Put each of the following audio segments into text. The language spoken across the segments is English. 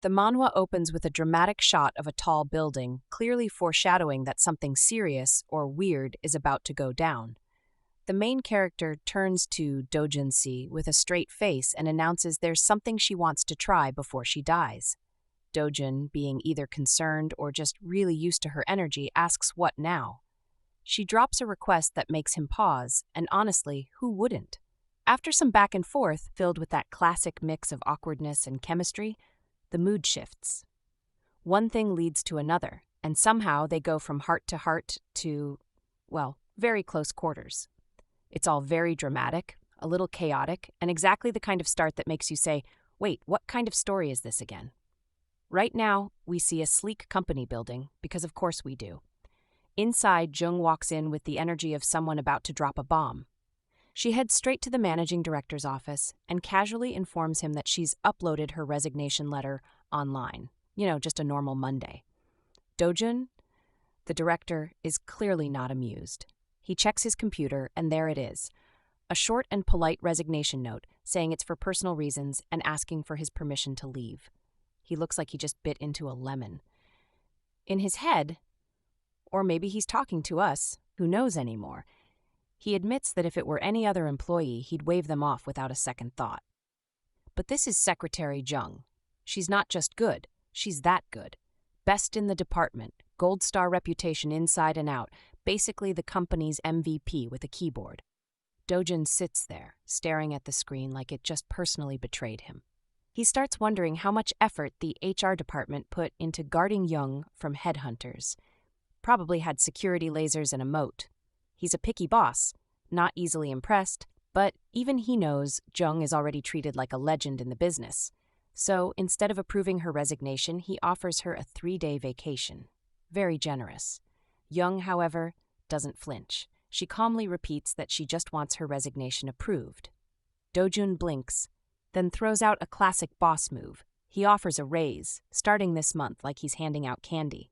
The manhwa opens with a dramatic shot of a tall building, clearly foreshadowing that something serious or weird is about to go down. The main character turns to Dojun with a straight face and announces there's something she wants to try before she dies. Dojun, being either concerned or just really used to her energy, asks what now. She drops a request that makes him pause, and honestly, who wouldn't? After some back and forth, filled with that classic mix of awkwardness and chemistry, the mood shifts. One thing leads to another, and somehow they go from heart to, well, very close quarters. It's all very dramatic, a little chaotic, and exactly the kind of start that makes you say, wait, what kind of story is this again? Right now, we see a sleek company building, because of course we do. Inside, Jung walks in with the energy of someone about to drop a bomb. She heads straight to the managing director's office and casually informs him that she's uploaded her resignation letter online. Just a normal Monday. Dojun, the director, is clearly not amused. He checks his computer, and there it is. A short and polite resignation note saying it's for personal reasons and asking for his permission to leave. He looks like he just bit into a lemon. In his head, or maybe he's talking to us, who knows anymore, he admits that if it were any other employee, he'd wave them off without a second thought. But this is Secretary Jung. She's not just good, she's that good. Best in the department, gold star reputation inside and out, basically the company's MVP with a keyboard. Dojun sits there, staring at the screen like it just personally betrayed him. He starts wondering how much effort the HR department put into guarding Jung from headhunters. Probably had security lasers and a moat. He's a picky boss, not easily impressed, but even he knows Jung is already treated like a legend in the business. So instead of approving her resignation, he offers her a 3-day vacation. Very generous. Jung, however, doesn't flinch. She calmly repeats that she just wants her resignation approved. Dojun blinks, then throws out a classic boss move. He offers a raise, starting this month like he's handing out candy.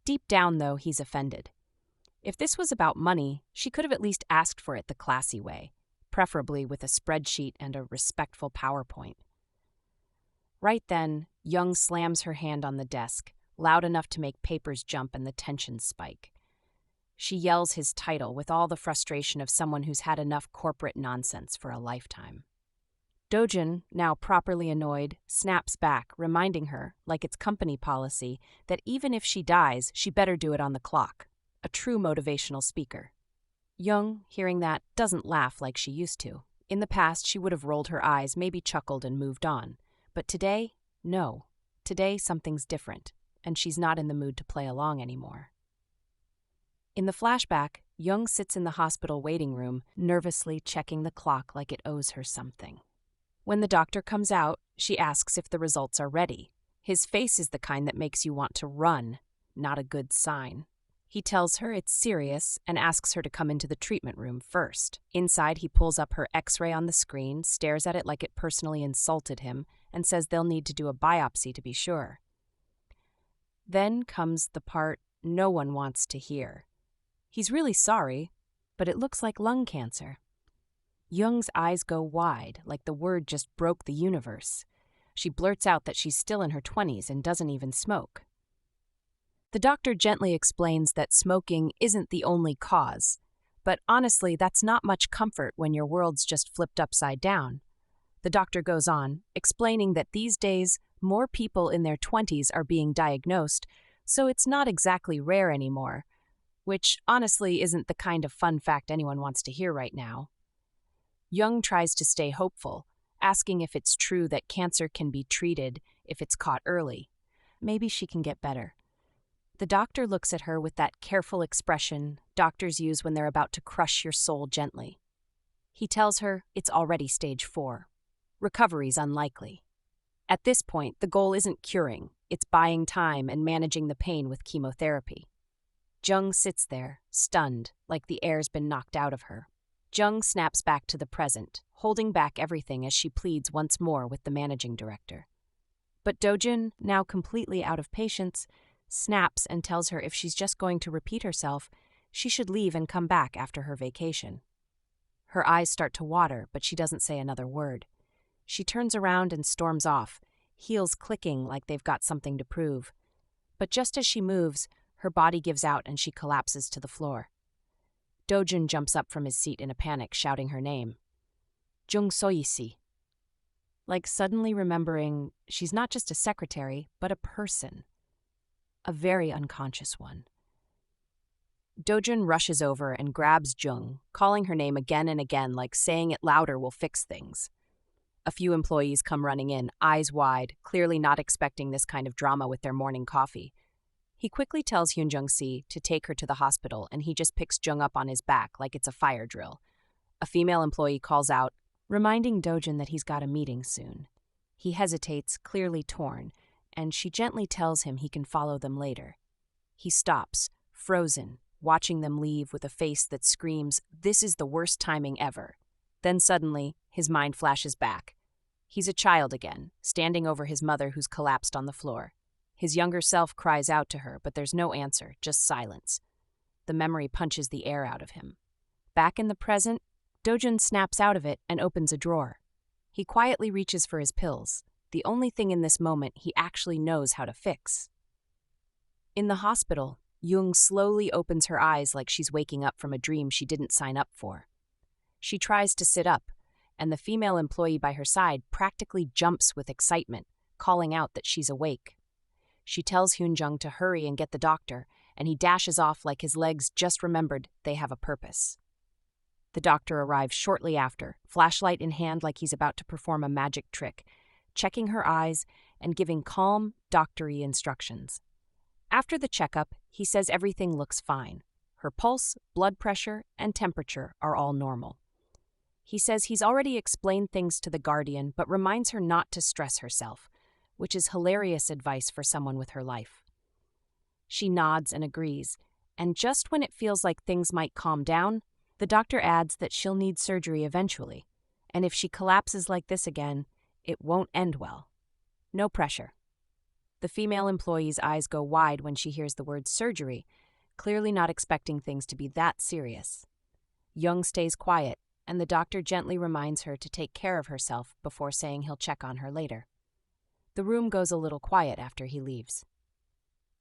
Deep down, though, he's offended. If this was about money, she could have at least asked for it the classy way, preferably with a spreadsheet and a respectful PowerPoint. Right then, Jung slams her hand on the desk, loud enough to make papers jump and the tension spike. She yells his title with all the frustration of someone who's had enough corporate nonsense for a lifetime. Dojun, now properly annoyed, snaps back, reminding her, like it's company policy, that even if she dies, she better do it on the clock. A true motivational speaker. Jung, hearing that, doesn't laugh like she used to. In the past, she would have rolled her eyes, maybe chuckled and moved on. But today, no. Today, something's different, and she's not in the mood to play along anymore. In the flashback, Jung sits in the hospital waiting room, nervously checking the clock like it owes her something. When the doctor comes out, she asks if the results are ready. His face is the kind that makes you want to run, not a good sign. He tells her it's serious and asks her to come into the treatment room first. Inside, he pulls up her X-ray on the screen, stares at it like it personally insulted him, and says they'll need to do a biopsy to be sure. Then comes the part no one wants to hear. He's really sorry, but it looks like lung cancer. Jung's eyes go wide, like the word just broke the universe. She blurts out that she's still in her 20s and doesn't even smoke. The doctor gently explains that smoking isn't the only cause, but honestly, that's not much comfort when your world's just flipped upside down. The doctor goes on, explaining that these days, more people in their 20s are being diagnosed, so it's not exactly rare anymore, which honestly isn't the kind of fun fact anyone wants to hear right now. Jung tries to stay hopeful, asking if it's true that cancer can be treated if it's caught early. Maybe she can get better. The doctor looks at her with that careful expression doctors use when they're about to crush your soul gently. He tells her it's already stage 4. Recovery's unlikely. At this point, the goal isn't curing, it's buying time and managing the pain with chemotherapy. Jung sits there, stunned, like the air's been knocked out of her. Jung snaps back to the present, holding back everything as she pleads once more with the managing director. But Dojun, now completely out of patience, snaps and tells her if she's just going to repeat herself, she should leave and come back after her vacation. Her eyes start to water, but she doesn't say another word. She turns around and storms off, heels clicking like they've got something to prove. But just as she moves, her body gives out and she collapses to the floor. Dojun jumps up from his seat in a panic, shouting her name. Jung Soyi. Like suddenly remembering she's not just a secretary, but a person. A very unconscious one. Dojun rushes over and grabs Jung, calling her name again and again like saying it louder will fix things. A few employees come running in, eyes wide, clearly not expecting this kind of drama with their morning coffee. He quickly tells Hyun-jung-si to take her to the hospital, and he just picks Jung up on his back like it's a fire drill. A female employee calls out, reminding Dojun that he's got a meeting soon. He hesitates, clearly torn, and she gently tells him he can follow them later. He stops, frozen, watching them leave with a face that screams, "This is the worst timing ever." Then suddenly, his mind flashes back. He's a child again, standing over his mother who's collapsed on the floor. His younger self cries out to her, but there's no answer, just silence. The memory punches the air out of him. Back in the present, Dojun snaps out of it and opens a drawer. He quietly reaches for his pills, the only thing in this moment he actually knows how to fix. In the hospital, Jung slowly opens her eyes like she's waking up from a dream she didn't sign up for. She tries to sit up, and the female employee by her side practically jumps with excitement, calling out that she's awake. She tells Hyun-jung to hurry and get the doctor, and he dashes off like his legs just remembered they have a purpose. The doctor arrives shortly after, flashlight in hand like he's about to perform a magic trick, checking her eyes and giving calm, doctory instructions. After the checkup, he says everything looks fine. Her pulse, blood pressure, and temperature are all normal. He says he's already explained things to the guardian, but reminds her not to stress herself, which is hilarious advice for someone with her life. She nods and agrees, and just when it feels like things might calm down, the doctor adds that she'll need surgery eventually, and if she collapses like this again, it won't end well. No pressure. The female employee's eyes go wide when she hears the word surgery, clearly not expecting things to be that serious. Jung stays quiet, and the doctor gently reminds her to take care of herself before saying he'll check on her later. The room goes a little quiet after he leaves.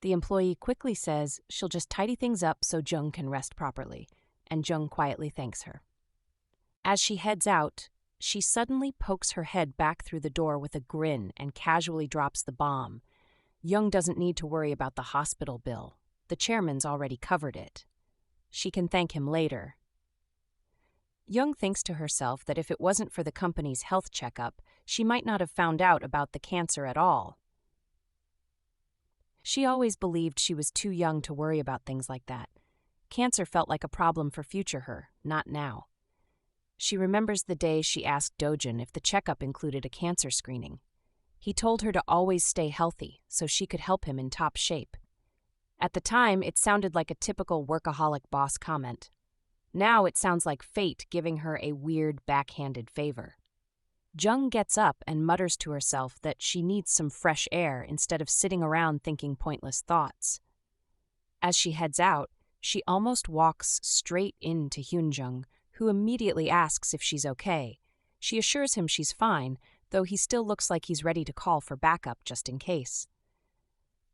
The employee quickly says she'll just tidy things up so Jung can rest properly, and Jung quietly thanks her. As she heads out, she suddenly pokes her head back through the door with a grin and casually drops the bomb. Jung doesn't need to worry about the hospital bill. The chairman's already covered it. She can thank him later. Jung thinks to herself that if it wasn't for the company's health checkup, she might not have found out about the cancer at all. She always believed she was too young to worry about things like that. Cancer felt like a problem for future her, not now. She remembers the day she asked Dojun if the checkup included a cancer screening. He told her to always stay healthy so she could help him in top shape. At the time, it sounded like a typical workaholic boss comment. Now it sounds like fate giving her a weird, backhanded favor. Jung gets up and mutters to herself that she needs some fresh air instead of sitting around thinking pointless thoughts. As she heads out, she almost walks straight into Hyun-jung, who immediately asks if she's okay. She assures him she's fine, though he still looks like he's ready to call for backup just in case.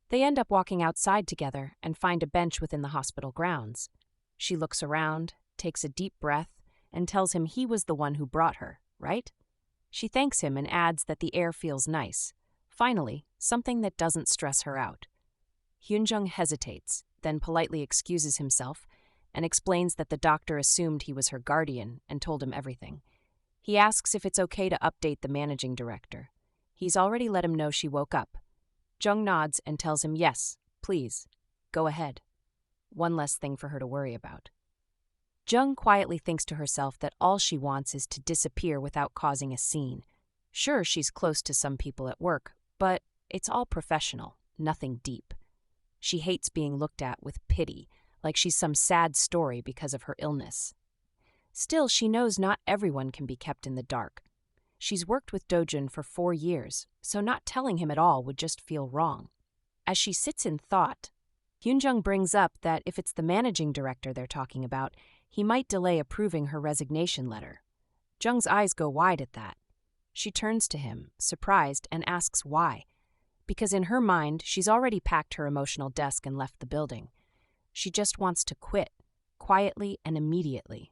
They end up walking outside together and find a bench within the hospital grounds. She looks around, takes a deep breath, and tells him he was the one who brought her, right? She thanks him and adds that the air feels nice. Finally, something that doesn't stress her out. Hyun-jung hesitates, then politely excuses himself and explains that the doctor assumed he was her guardian and told him everything. He asks if it's okay to update the managing director. He's already let him know she woke up. Jung nods and tells him yes, please, go ahead. One less thing for her to worry about. Jung quietly thinks to herself that all she wants is to disappear without causing a scene. Sure, she's close to some people at work, but it's all professional, nothing deep. She hates being looked at with pity, like she's some sad story because of her illness. Still, she knows not everyone can be kept in the dark. She's worked with Dojun for 4 years, so not telling him at all would just feel wrong. As she sits in thought, Hyun-jung brings up that if it's the managing director they're talking about, he might delay approving her resignation letter. Jung's eyes go wide at that. She turns to him, surprised, and asks why. Because in her mind, she's already packed her emotional desk and left the building. She just wants to quit, quietly and immediately.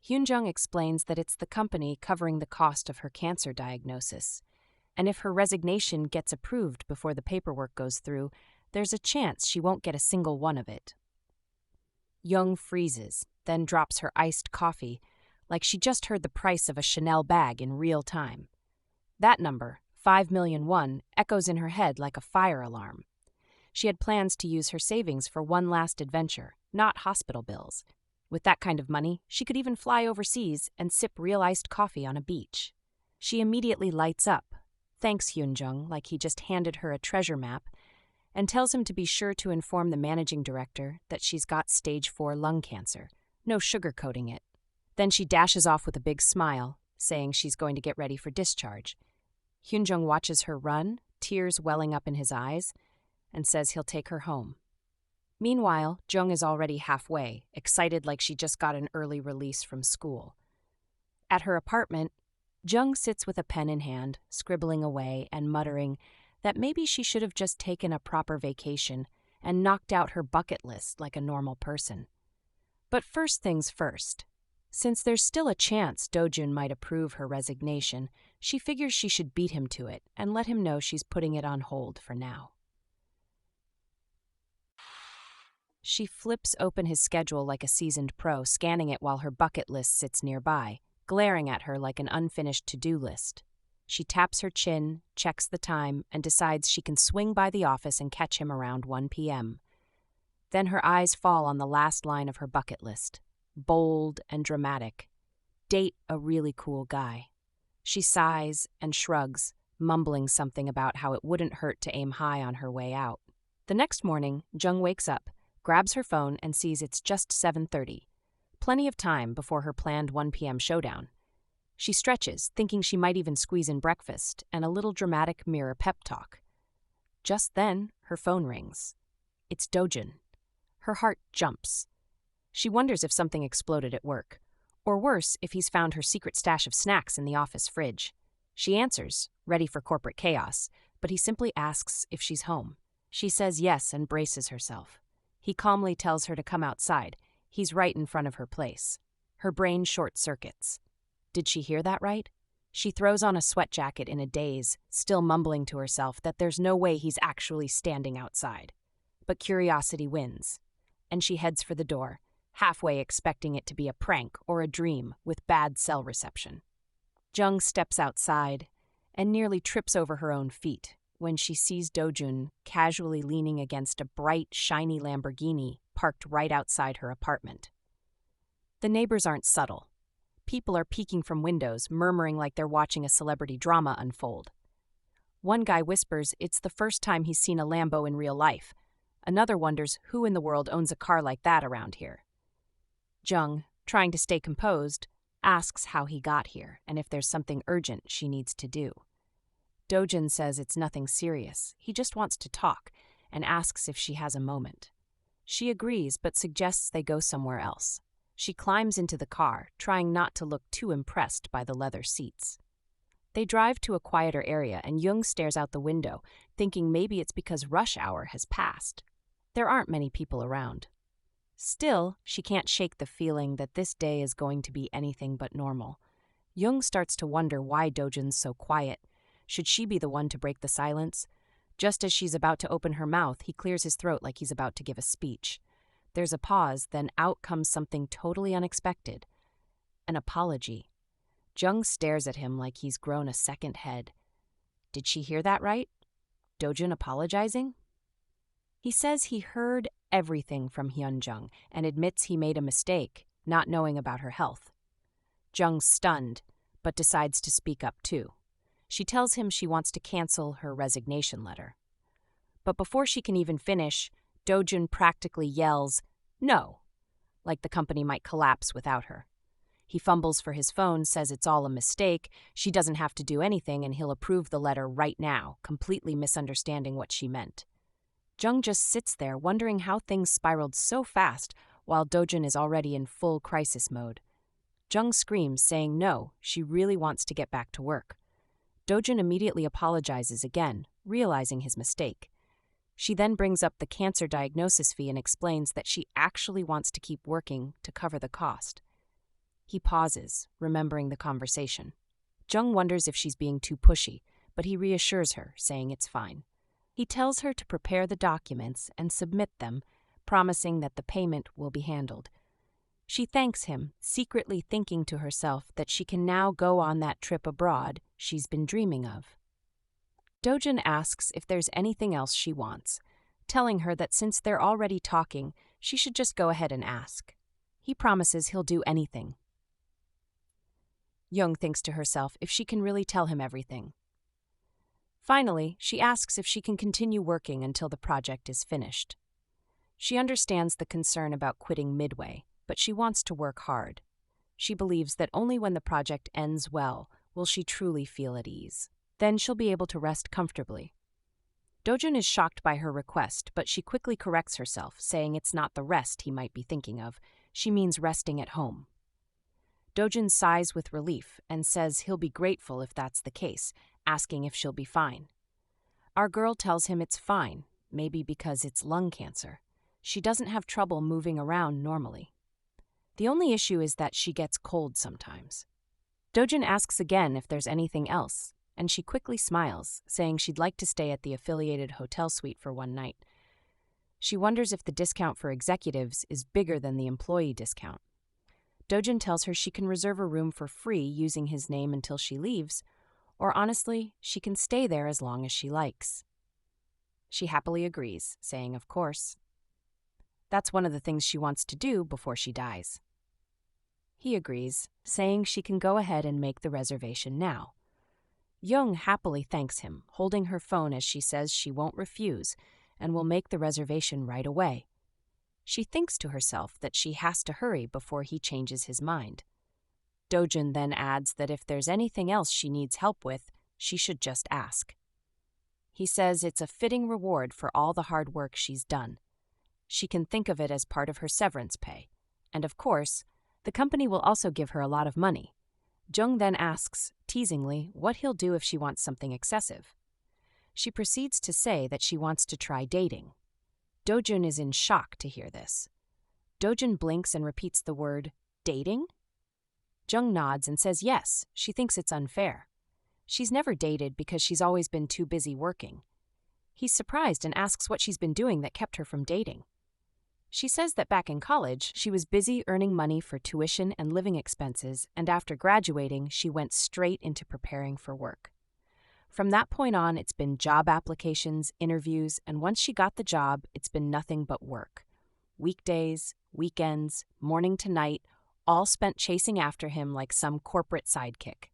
Hyunjung explains that it's the company covering the cost of her cancer diagnosis, and if her resignation gets approved before the paperwork goes through, there's a chance she won't get a single one of it. Young freezes, then drops her iced coffee, like she just heard the price of a Chanel bag in real time. That number, 5,000,001, echoes in her head like a fire alarm. She had plans to use her savings for one last adventure, not hospital bills. With that kind of money, she could even fly overseas and sip real iced coffee on a beach. She immediately lights up, thanks Hyunjung like he just handed her a treasure map, and tells him to be sure to inform the managing director that she's got stage 4 lung cancer, no sugarcoating it. Then she dashes off with a big smile, saying she's going to get ready for discharge. Hyunjung watches her run, tears welling up in his eyes, and says he'll take her home. Meanwhile, Jung is already halfway, excited like she just got an early release from school. At her apartment, Jung sits with a pen in hand, scribbling away and muttering that maybe she should have just taken a proper vacation and knocked out her bucket list like a normal person. But first things first. Since there's still a chance Dojun might approve her resignation, she figures she should beat him to it and let him know she's putting it on hold for now. She flips open his schedule like a seasoned pro, scanning it while her bucket list sits nearby, glaring at her like an unfinished to-do list. She taps her chin, checks the time, and decides she can swing by the office and catch him around 1 p.m. Then her eyes fall on the last line of her bucket list. Bold and dramatic. Date a really cool guy. She sighs and shrugs, mumbling something about how it wouldn't hurt to aim high on her way out. The next morning, Jung wakes up, grabs her phone, and sees it's just 7:30. Plenty of time before her planned 1 p.m. showdown. She stretches, thinking she might even squeeze in breakfast and a little dramatic mirror pep talk. Just then, her phone rings. It's Dojun. Her heart jumps. She wonders if something exploded at work, or worse, if he's found her secret stash of snacks in the office fridge. She answers, ready for corporate chaos, but he simply asks if she's home. She says yes and braces herself. He calmly tells her to come outside. He's right in front of her place. Her brain short-circuits. Did she hear that right? She throws on a sweat jacket in a daze, still mumbling to herself that there's no way he's actually standing outside. But curiosity wins, and she heads for the door, halfway expecting it to be a prank or a dream with bad cell reception. Jung steps outside and nearly trips over her own feet when she sees Dojun casually leaning against a bright, shiny Lamborghini parked right outside her apartment. The neighbors aren't subtle. People are peeking from windows, murmuring like they're watching a celebrity drama unfold. One guy whispers it's the first time he's seen a Lambo in real life. Another wonders who in the world owns a car like that around here. Jung, trying to stay composed, asks how he got here and if there's something urgent she needs to do. Dojun says it's nothing serious. He just wants to talk and asks if she has a moment. She agrees but suggests they go somewhere else. She climbs into the car, trying not to look too impressed by the leather seats. They drive to a quieter area and Jung stares out the window, thinking maybe it's because rush hour has passed. There aren't many people around. Still, she can't shake the feeling that this day is going to be anything but normal. Jung starts to wonder why Dojun's so quiet. Should she be the one to break the silence? Just as she's about to open her mouth, he clears his throat like he's about to give a speech. There's a pause, then out comes something totally unexpected. An apology. Jung stares at him like he's grown a second head. Did she hear that right? Dojun apologizing? He says he heard everything from Hyunjung and admits he made a mistake, not knowing about her health. Jung's stunned, but decides to speak up too. She tells him she wants to cancel her resignation letter. But before she can even finish, Dojun practically yells, "No," like the company might collapse without her. He fumbles for his phone, says it's all a mistake, she doesn't have to do anything, and he'll approve the letter right now, completely misunderstanding what she meant. Jung just sits there, wondering how things spiraled so fast while Dojun is already in full crisis mode. Jung screams, saying no, she really wants to get back to work. Dojun immediately apologizes again, realizing his mistake. She then brings up the cancer diagnosis fee and explains that she actually wants to keep working to cover the cost. He pauses, remembering the conversation. Jung wonders if she's being too pushy, but he reassures her, saying it's fine. He tells her to prepare the documents and submit them, promising that the payment will be handled. She thanks him, secretly thinking to herself that she can now go on that trip abroad she's been dreaming of. Dojun asks if there's anything else she wants, telling her that since they're already talking, she should just go ahead and ask. He promises he'll do anything. Young thinks to herself if she can really tell him everything. Finally, she asks if she can continue working until the project is finished. She understands the concern about quitting midway, but she wants to work hard. She believes that only when the project ends well will she truly feel at ease. Then she'll be able to rest comfortably. Dojun is shocked by her request, but she quickly corrects herself, saying it's not the rest he might be thinking of. She means resting at home. Dojun sighs with relief and says he'll be grateful if that's the case, asking if she'll be fine. Our girl tells him it's fine, maybe because it's lung cancer. She doesn't have trouble moving around normally. The only issue is that she gets cold sometimes. Dojun asks again if there's anything else, and she quickly smiles, saying she'd like to stay at the affiliated hotel suite for one night. She wonders if the discount for executives is bigger than the employee discount. Dojun tells her she can reserve a room for free using his name until she leaves, or honestly, she can stay there as long as she likes. She happily agrees, saying of course. That's one of the things she wants to do before she dies. He agrees, saying she can go ahead and make the reservation now. Young happily thanks him, holding her phone as she says she won't refuse and will make the reservation right away. She thinks to herself that she has to hurry before he changes his mind. Dojun then adds that if there's anything else she needs help with, she should just ask. He says it's a fitting reward for all the hard work she's done. She can think of it as part of her severance pay. And of course, the company will also give her a lot of money. Jung then asks, teasingly, what he'll do if she wants something excessive. She proceeds to say that she wants to try dating. Dojun is in shock to hear this. Dojun blinks and repeats the word, dating? Jung nods and says yes, she thinks it's unfair. She's never dated because she's always been too busy working. He's surprised and asks what she's been doing that kept her from dating. She says that back in college, she was busy earning money for tuition and living expenses, and after graduating, she went straight into preparing for work. From that point on, it's been job applications, interviews, and once she got the job, it's been nothing but work. Weekdays, weekends, morning to night, all spent chasing after him like some corporate sidekick.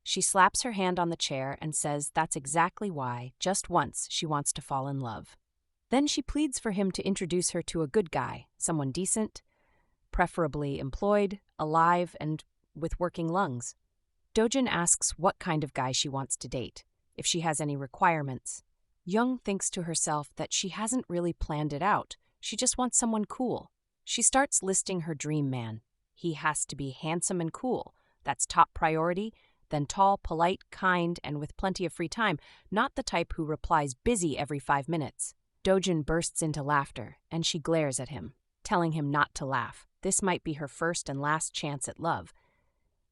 She slaps her hand on the chair and says that's exactly why, just once, she wants to fall in love. Then she pleads for him to introduce her to a good guy, someone decent, preferably employed, alive, and with working lungs. Dojun asks what kind of guy she wants to date, if she has any requirements. Young thinks to herself that she hasn't really planned it out. She just wants someone cool. She starts listing her dream man. He has to be handsome and cool. That's top priority. Then tall, polite, kind, and with plenty of free time, not the type who replies busy every 5 minutes. Dojun bursts into laughter, and she glares at him, telling him not to laugh. This might be her first and last chance at love.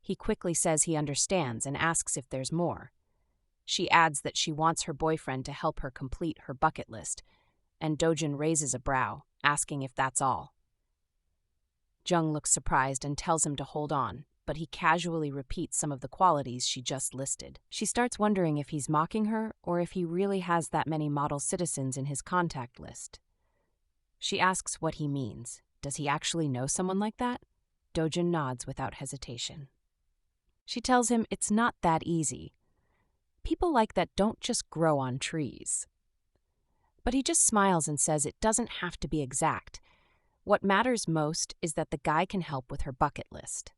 He quickly says he understands and asks if there's more. She adds that she wants her boyfriend to help her complete her bucket list, and Dojun raises a brow, asking if that's all. Jung looks surprised and tells him to hold on, but he casually repeats some of the qualities she just listed. She starts wondering if he's mocking her or if he really has that many model citizens in his contact list. She asks what he means. Does he actually know someone like that? Dojun nods without hesitation. She tells him it's not that easy. People like that don't just grow on trees. But he just smiles and says it doesn't have to be exact. What matters most is that the guy can help with her bucket list.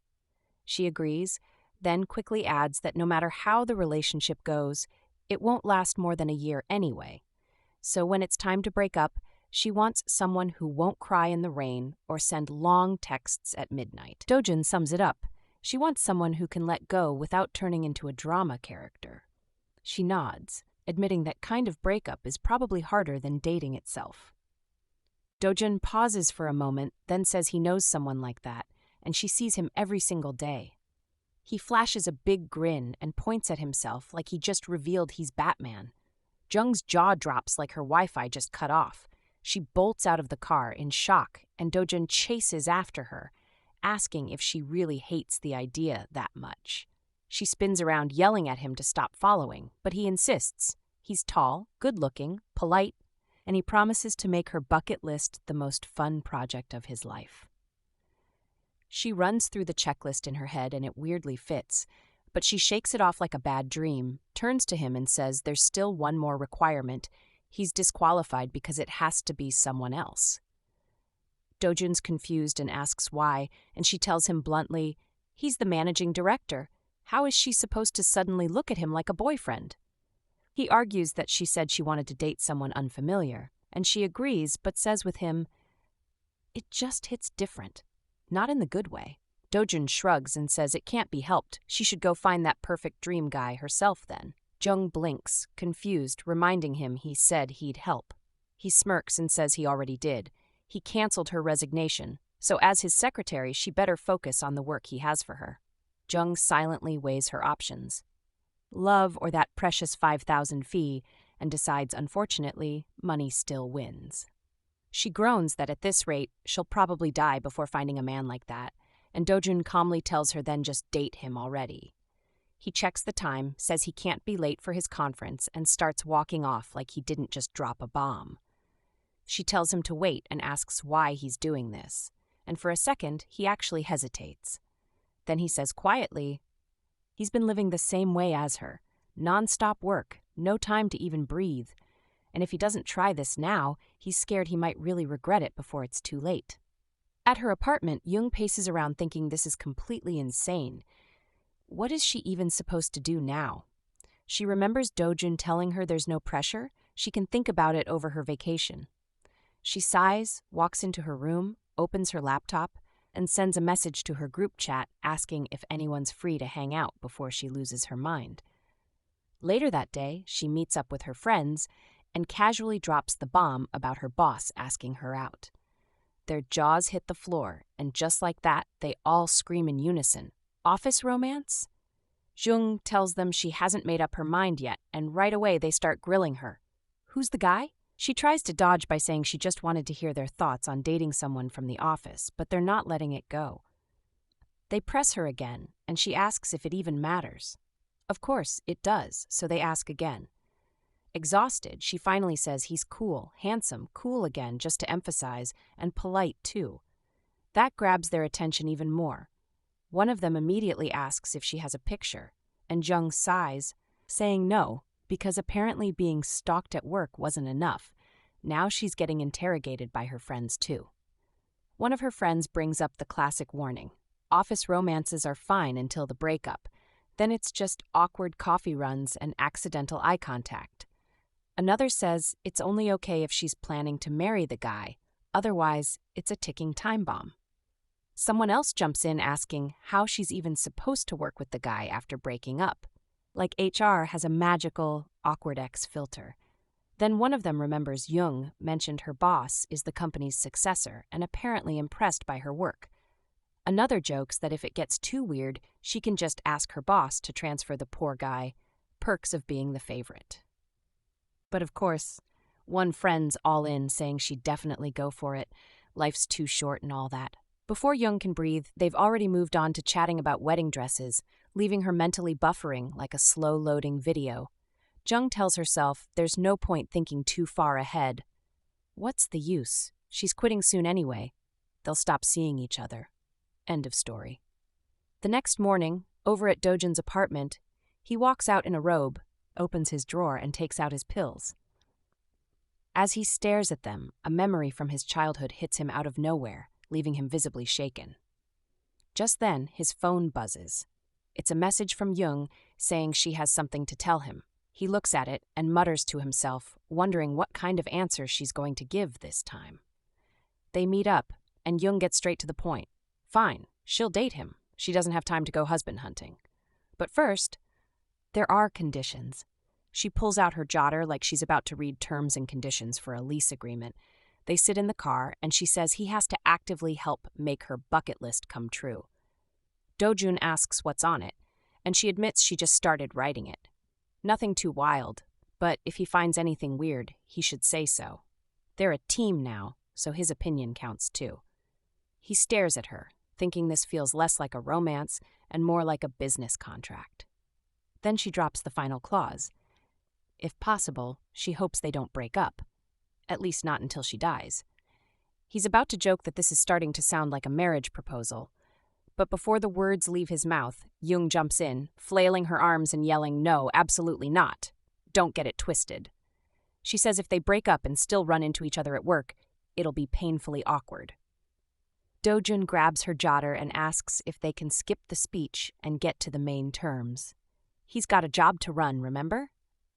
She agrees, then quickly adds that no matter how the relationship goes, it won't last more than a year anyway. So when it's time to break up, She wants someone who won't cry in the rain or send long texts at midnight. Dojun sums it up. She wants someone who can let go without turning into a drama character. She nods, admitting that kind of breakup is probably harder than dating itself. Dojun pauses for a moment, then says he knows someone like that, and she sees him every single day. He flashes a big grin and points at himself like he just revealed he's Batman. Jung's jaw drops like her Wi-Fi just cut off. She bolts out of the car in shock, and Dojun chases after her, asking if she really hates the idea that much. She spins around yelling at him to stop following, but he insists. He's tall, good-looking, polite, and he promises to make her bucket list the most fun project of his life. She runs through the checklist in her head and it weirdly fits, but she shakes it off like a bad dream, turns to him and says there's still one more requirement. He's disqualified because it has to be someone else. Dojun's confused and asks why, and she tells him bluntly, he's the managing director. How is she supposed to suddenly look at him like a boyfriend? He argues that she said she wanted to date someone unfamiliar, and she agrees but says with him, it just hits different. Not in the good way. Dojun shrugs and says it can't be helped. She should go find that perfect dream guy herself then. Jung blinks, confused, reminding him he said he'd help. He smirks and says he already did. He canceled her resignation, so as his secretary, she better focus on the work he has for her. Jung silently weighs her options. Love or that precious 5,000 fee, and decides, unfortunately, money still wins. She groans that at this rate, she'll probably die before finding a man like that, and Dojun calmly tells her then just date him already. He checks the time, says he can't be late for his conference, and starts walking off like he didn't just drop a bomb. She tells him to wait and asks why he's doing this, and for a second, he actually hesitates. Then he says quietly, he's been living the same way as her, non-stop work, no time to even breathe. And if he doesn't try this now, he's scared he might really regret it before it's too late. At her apartment, Jung paces around thinking this is completely insane. What is she even supposed to do now? She remembers Dojun telling her there's no pressure. She can think about it over her vacation. She sighs, walks into her room, opens her laptop, and sends a message to her group chat asking if anyone's free to hang out before she loses her mind. Later that day, she meets up with her friends and casually drops the bomb about her boss asking her out. Their jaws hit the floor, and just like that, they all scream in unison, office romance? Jung tells them she hasn't made up her mind yet, and right away they start grilling her. Who's the guy? She tries to dodge by saying she just wanted to hear their thoughts on dating someone from the office, but they're not letting it go. They press her again, and she asks if it even matters. Of course, it does, so they ask again. Exhausted, she finally says he's cool, handsome, cool again just to emphasize, and polite too. That grabs their attention even more. One of them immediately asks if she has a picture, and Jung sighs, saying no, because apparently being stalked at work wasn't enough. Now she's getting interrogated by her friends too. One of her friends brings up the classic warning. Office romances are fine until the breakup. Then it's just awkward coffee runs and accidental eye contact. Another says it's only okay if she's planning to marry the guy, otherwise it's a ticking time bomb. Someone else jumps in asking how she's even supposed to work with the guy after breaking up. Like HR has a magical, awkward X filter. Then one of them remembers Jung mentioned her boss is the company's successor and apparently impressed by her work. Another jokes that if it gets too weird, she can just ask her boss to transfer the poor guy. Perks of being the favorite. But of course, one friend's all in, saying she'd definitely go for it. Life's too short and all that. Before Jung can breathe, they've already moved on to chatting about wedding dresses, leaving her mentally buffering like a slow-loading video. Jung tells herself there's no point thinking too far ahead. What's the use? She's quitting soon anyway. They'll stop seeing each other. End of story. The next morning, over at Dojun's apartment, he walks out in a robe, opens his drawer, and takes out his pills. As he stares at them, a memory from his childhood hits him out of nowhere, leaving him visibly shaken. Just then, his phone buzzes. It's a message from Jung saying she has something to tell him. He looks at it and mutters to himself, wondering what kind of answer she's going to give this time. They meet up, and Jung gets straight to the point. Fine, she'll date him. She doesn't have time to go husband hunting. But first, there are conditions. She pulls out her jotter like she's about to read terms and conditions for a lease agreement. They sit in the car, and she says he has to actively help make her bucket list come true. Dojun asks what's on it, and she admits she just started writing it. Nothing too wild, but if he finds anything weird, he should say so. They're a team now, so his opinion counts too. He stares at her, thinking this feels less like a romance and more like a business contract. Then she drops the final clause. If possible, she hopes they don't break up. At least not until she dies. He's about to joke that this is starting to sound like a marriage proposal. But before the words leave his mouth, Jung jumps in, flailing her arms and yelling, "No, absolutely not. Don't get it twisted." She says if they break up and still run into each other at work, it'll be painfully awkward. Dojun grabs her jotter and asks if they can skip the speech and get to the main terms. He's got a job to run, remember?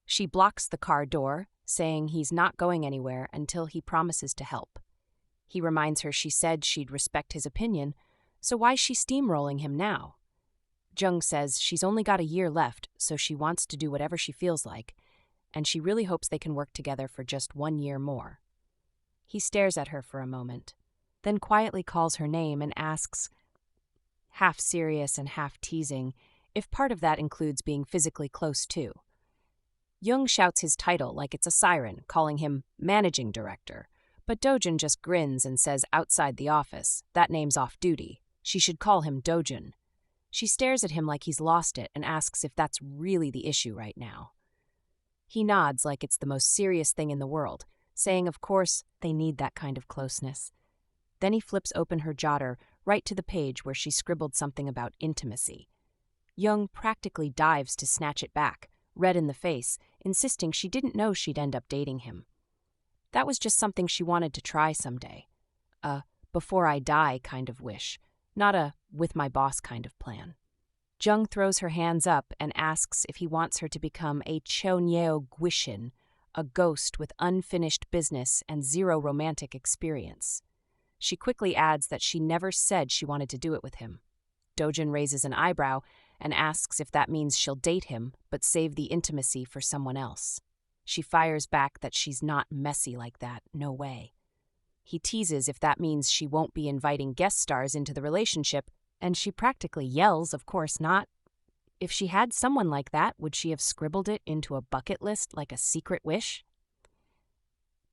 She blocks the car door, saying he's not going anywhere until he promises to help. He reminds her she said she'd respect his opinion, so why's she steamrolling him now? Jung says she's only got a year left, so she wants to do whatever she feels like, and she really hopes they can work together for just 1 year more. He stares at her for a moment, then quietly calls her name and asks, half serious and half teasing, if part of that includes being physically close too. Jung shouts his title like it's a siren, calling him Managing Director, but Dojun just grins and says outside the office, that name's off duty. She should call him Dojun. She stares at him like he's lost it and asks if that's really the issue right now. He nods like it's the most serious thing in the world, saying of course they need that kind of closeness. Then he flips open her jotter right to the page where she scribbled something about intimacy. Jung practically dives to snatch it back, red in the face, insisting she didn't know she'd end up dating him. That was just something she wanted to try someday. A before I die kind of wish, not a with my boss kind of plan. Jung throws her hands up and asks if he wants her to become a Chonyeo Guishin, a ghost with unfinished business and zero romantic experience. She quickly adds that she never said she wanted to do it with him. Dojun raises an eyebrow and asks if that means she'll date him but save the intimacy for someone else. She fires back that she's not messy like that, no way. He teases if that means she won't be inviting guest stars into the relationship, and she practically yells, of course not. If she had someone like that, would she have scribbled it into a bucket list like a secret wish?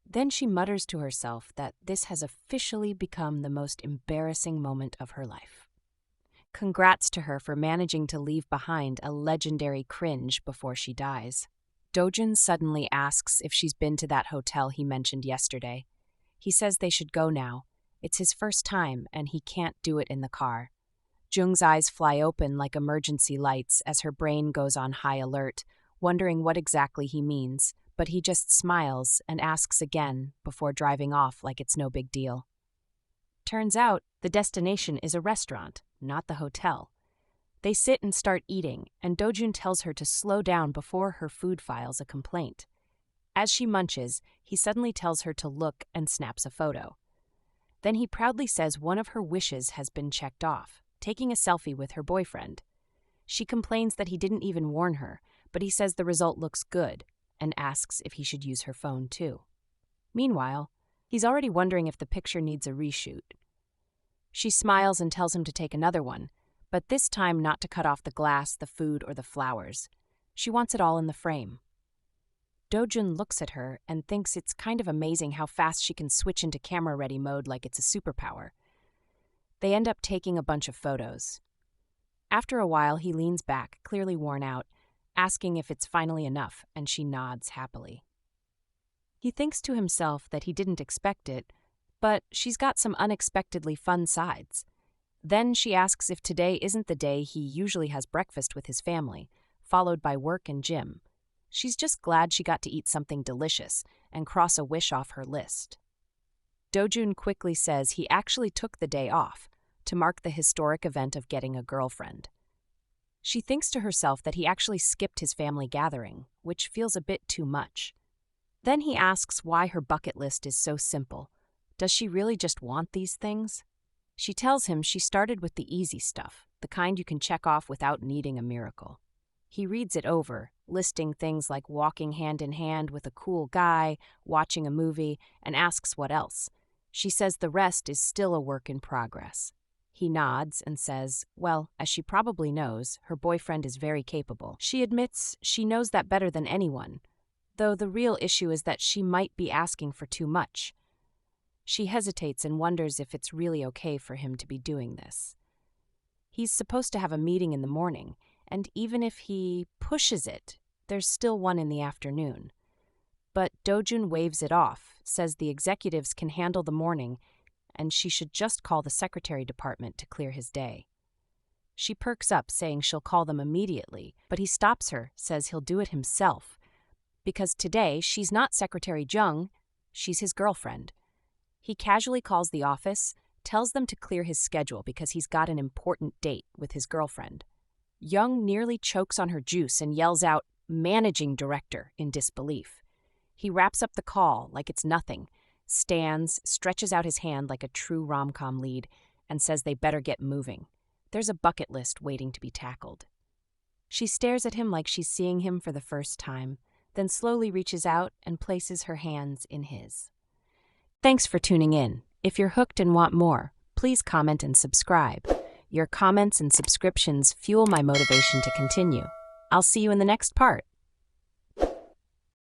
Then she mutters to herself that this has officially become the most embarrassing moment of her life. Congrats to her for managing to leave behind a legendary cringe before she dies. Dojun suddenly asks if she's been to that hotel he mentioned yesterday. He says they should go now. It's his first time, and he can't do it in the car. Jung's eyes fly open like emergency lights as her brain goes on high alert, wondering what exactly he means, but he just smiles and asks again before driving off like it's no big deal. Turns out the destination is a restaurant, not the hotel. They sit and start eating, and Dojun tells her to slow down before her food files a complaint. As she munches, he suddenly tells her to look and snaps a photo. Then he proudly says one of her wishes has been checked off, taking a selfie with her boyfriend. She complains that he didn't even warn her, but he says the result looks good and asks if he should use her phone too. Meanwhile, he's already wondering if the picture needs a reshoot. She smiles and tells him to take another one, but this time not to cut off the glass, the food, or the flowers. She wants it all in the frame. Dojun looks at her and thinks it's kind of amazing how fast she can switch into camera-ready mode like it's a superpower. They end up taking a bunch of photos. After a while, he leans back, clearly worn out, asking if it's finally enough, and she nods happily. He thinks to himself that he didn't expect it, but she's got some unexpectedly fun sides. Then she asks if today isn't the day he usually has breakfast with his family, followed by work and gym. She's just glad she got to eat something delicious and cross a wish off her list. Dojun quickly says he actually took the day off to mark the historic event of getting a girlfriend. She thinks to herself that he actually skipped his family gathering, which feels a bit too much. Then he asks why her bucket list is so simple. Does she really just want these things? She tells him she started with the easy stuff, the kind you can check off without needing a miracle. He reads it over, listing things like walking hand in hand with a cool guy, watching a movie, and asks what else. She says the rest is still a work in progress. He nods and says, well, as she probably knows, her boyfriend is very capable. She admits she knows that better than anyone, though the real issue is that she might be asking for too much. She hesitates and wonders if it's really okay for him to be doing this. He's supposed to have a meeting in the morning, and even if he pushes it, there's still one in the afternoon. But Dojun waves it off, says the executives can handle the morning, and she should just call the secretary department to clear his day. She perks up, saying she'll call them immediately, but he stops her, says he'll do it himself, because today she's not Secretary Jung, she's his girlfriend. He casually calls the office, tells them to clear his schedule because he's got an important date with his girlfriend. Jung nearly chokes on her juice and yells out, "Managing Director," in disbelief. He wraps up the call like it's nothing, stands, stretches out his hand like a true rom-com lead, and says they better get moving. There's a bucket list waiting to be tackled. She stares at him like she's seeing him for the first time, then slowly reaches out and places her hands in his. Thanks for tuning in. If you're hooked and want more, please comment and subscribe. Your comments and subscriptions fuel my motivation to continue. I'll see you in the next part.